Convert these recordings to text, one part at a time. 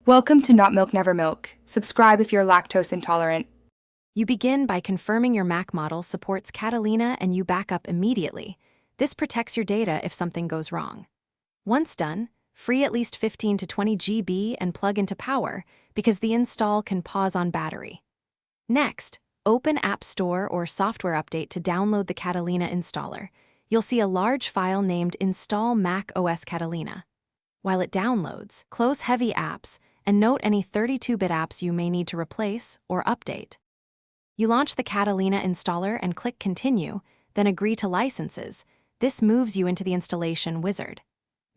Welcome to Not Milk Never Milk. Subscribe if you're lactose intolerant. You begin by confirming your Mac model supports Catalina and you back up immediately. This protects your data if something goes wrong. Once done, free at least 15 to 20 GB and plug into power because the install can pause on battery. Next, open App Store or Software Update to download the Catalina installer. You'll see a large file named Install Mac OS Catalina. While it downloads, close heavy apps and note any 32-bit apps you may need to replace or update. You launch the Catalina installer and click Continue, then agree to licenses. This moves you into the installation wizard.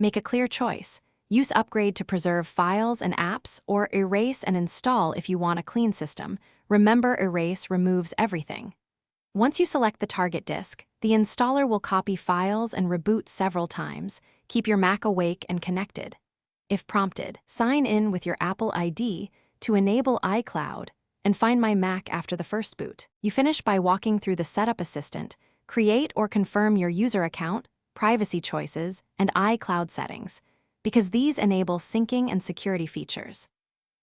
Make a clear choice. Use Upgrade to preserve files and apps, or Erase and install if you want a clean system. Remember, Erase removes everything. Once you select the target disk, the installer will copy files and reboot several times. Keep your Mac awake and connected. If prompted, sign in with your Apple ID to enable iCloud and find My Mac after the first boot. You finish by walking through the Setup Assistant, create or confirm your user account, privacy choices, and iCloud settings, because these enable syncing and security features.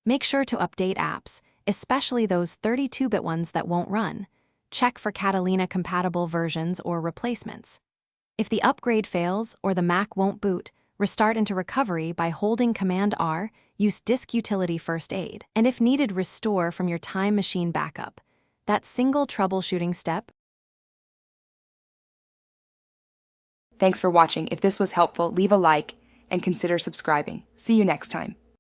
Make sure to update apps, especially those 32-bit ones that won't run. Check for Catalina-compatible versions or replacements. If the upgrade fails or the Mac won't boot, restart into recovery by holding Command-R, use Disk Utility First Aid, and if needed, restore from your Time Machine backup. That single troubleshooting step. Thanks for watching. If this was helpful, leave a like and consider subscribing. See you next time.